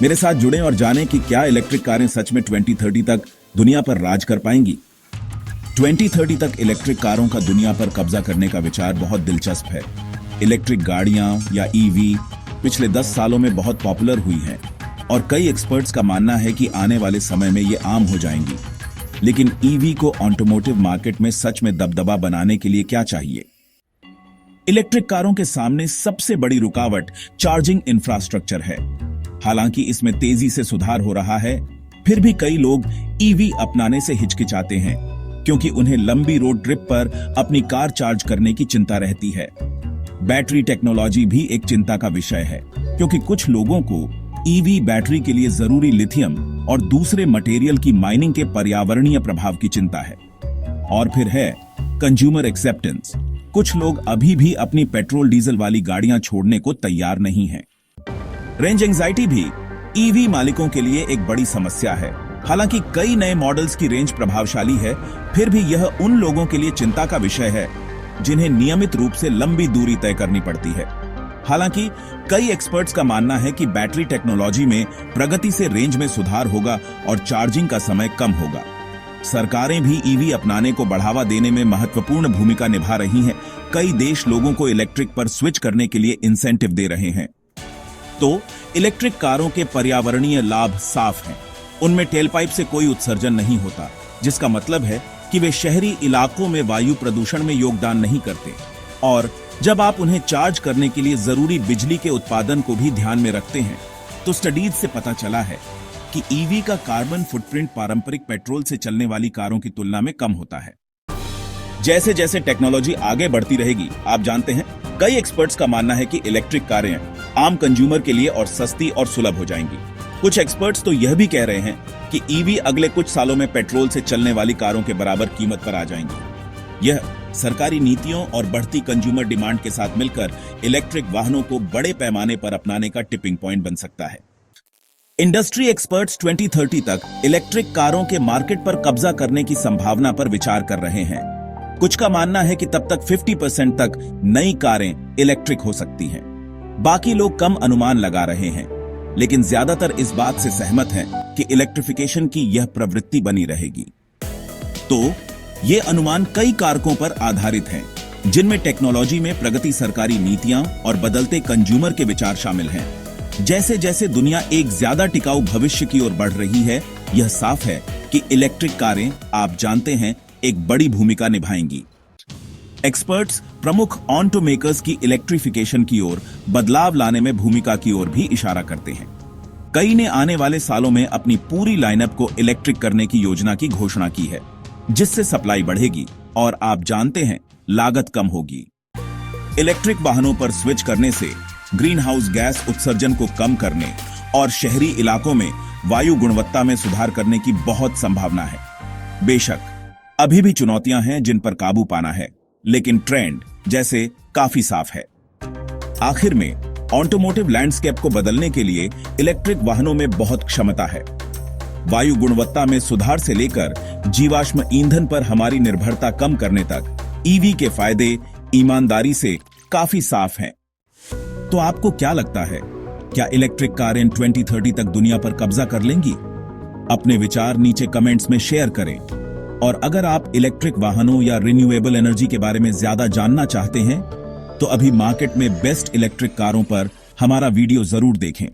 मेरे साथ जुड़ें और जानें कि क्या इलेक्ट्रिक कारें सच में 2030 तक दुनिया पर राज कर पाएंगी। 2030 तक इलेक्ट्रिक कारों का दुनिया पर कब्जा करने का विचार बहुत दिलचस्प है। इलेक्ट्रिक गाड़ियां या ईवी पिछले 10 सालों में बहुत पॉपुलर हुई हैं और कई एक्सपर्ट्स का मानना है कि आने वाले समय में ये आम हो जाएंगी। लेकिन ईवी को ऑटोमोटिव मार्केट में सच में दबदबा बनाने के लिए क्या चाहिए? इलेक्ट्रिक कारों के सामने सबसे बड़ी रुकावट चार्जिंग इंफ्रास्ट्रक्चर है। हालांकि इसमें तेजी से सुधार हो रहा है, फिर भी कई लोग ईवी अपनाने से हिचकिचाते हैं क्योंकि उन्हें लंबी रोड ट्रिप पर अपनी कार चार्ज करने की चिंता रहती है। बैटरी टेक्नोलॉजी भी एक चिंता का विषय है क्योंकि कुछ लोगों को ईवी बैटरी के लिए जरूरी लिथियम और दूसरे मटेरियल की माइनिंग के पर्यावरणीय प्रभाव की चिंता है। और फिर है कंज्यूमर एक्सेप्टेंस। कुछ लोग अभी भी अपनी पेट्रोल डीजल वाली गाड़ियां छोड़ने को तैयार नहीं हैं। रेंज एंजाइटी भी ईवी मालिकों के लिए एक बड़ी समस्या है। हालांकि कई नए मॉडल्स की रेंज प्रभावशाली है, फिर भी यह उन लोगों के लिए चिंता का विषय है जिन्हें नियमित रूप से लंबी दूरी तय करनी पड़ती है। हालांकि कई एक्सपर्ट्स का मानना है कि बैटरी टेक्नोलॉजी में प्रगति से रेंज में सुधार होगा और चार्जिंग का समय कम होगा। सरकारें भी ईवी अपनाने को बढ़ावा देने में महत्वपूर्ण भूमिका निभा रही हैं। कई देश लोगों को इलेक्ट्रिक पर स्विच करने के लिए इंसेंटिव दे रहे हैं। तो इलेक्ट्रिक कारों के पर्यावरणीय लाभ साफ हैं। उनमें टेलपाइप से कोई उत्सर्जन नहीं होता, जिसका मतलब है कि वे शहरी इलाकों में वायु प्रदूषण में योगदान नहीं करते। और जब आप उन्हें चार्ज करने के लिए जरूरी बिजली के उत्पादन को भी ध्यान में रखते हैं, तो स्टडीज से पता चला है कि ईवी का कार्बन फुटप्रिंट पारंपरिक पेट्रोल से चलने वाली कारों की तुलना में कम होता है। जैसे जैसे टेक्नोलॉजी आगे बढ़ती रहेगी, आप जानते हैं, कई एक्सपर्ट्स का मानना है कि इलेक्ट्रिक कारें आम कंज्यूमर के लिए और सस्ती और सुलभ हो जाएंगी। कुछ एक्सपर्ट्स तो यह भी कह रहे हैं कि ईवी अगले कुछ सालों में पेट्रोल से चलने वाली कारों के बराबर कीमत पर आ जाएंगी। यह सरकारी नीतियों और बढ़ती कंज्यूमर डिमांड के साथ मिलकर इलेक्ट्रिक वाहनों को बड़े पैमाने पर अपनाने का टिपिंग पॉइंट बन सकता है। इंडस्ट्री एक्सपर्ट्स 2030 तक इलेक्ट्रिक कारों के मार्केट पर कब्जा करने की संभावना पर विचार कर रहे हैं। कुछ का मानना है कि तब तक 50% तक नई कारें इलेक्ट्रिक हो सकती हैं। बाकी लोग कम अनुमान लगा रहे हैं, लेकिन ज्यादातर इस बात से सहमत हैं कि इलेक्ट्रिफिकेशन की यह प्रवृत्ति बनी रहेगी। तो ये अनुमान कई कारकों पर आधारित हैं, जिनमें टेक्नोलॉजी में प्रगति, सरकारी नीतियां और बदलते कंज्यूमर के विचार शामिल हैं। जैसे जैसे दुनिया एक ज्यादा टिकाऊ भविष्य की ओर बढ़ रही है, यह साफ है कि इलेक्ट्रिक कारें, आप जानते हैं, एक बड़ी भूमिका निभाएंगी। एक्सपर्ट्स प्रमुख ऑटो मेकर्स की इलेक्ट्रिफिकेशन की ओर बदलाव लाने में भूमिका की ओर भी इशारा करते हैं। कई ने आने वाले सालों में अपनी पूरी लाइनअप को इलेक्ट्रिक करने की योजना की घोषणा की है, जिससे सप्लाई बढ़ेगी और आप जानते हैं, लागत कम होगी। इलेक्ट्रिक वाहनों पर स्विच करने से ग्रीन हाउस गैस उत्सर्जन को कम करने और शहरी इलाकों में वायु गुणवत्ता में सुधार करने की बहुत संभावना है। बेशक अभी भी चुनौतियां हैं जिन पर काबू पाना है, लेकिन ट्रेंड जैसे काफी साफ है। आखिर में ऑटोमोटिव लैंडस्केप को बदलने के लिए इलेक्ट्रिक वाहनों में बहुत क्षमता है। वायु गुणवत्ता में सुधार से लेकर जीवाश्म ईंधन पर हमारी निर्भरता कम करने तक ईवी के फायदे ईमानदारी से काफी साफ हैं। तो आपको क्या लगता है, क्या इलेक्ट्रिक कारें 2030 तक दुनिया पर कब्जा कर लेंगी? अपने विचार नीचे कमेंट्स में शेयर करें। और अगर आप इलेक्ट्रिक वाहनों या रिन्यूएबल एनर्जी के बारे में ज्यादा जानना चाहते हैं, तो अभी मार्केट में बेस्ट इलेक्ट्रिक कारों पर हमारा वीडियो जरूर देखें।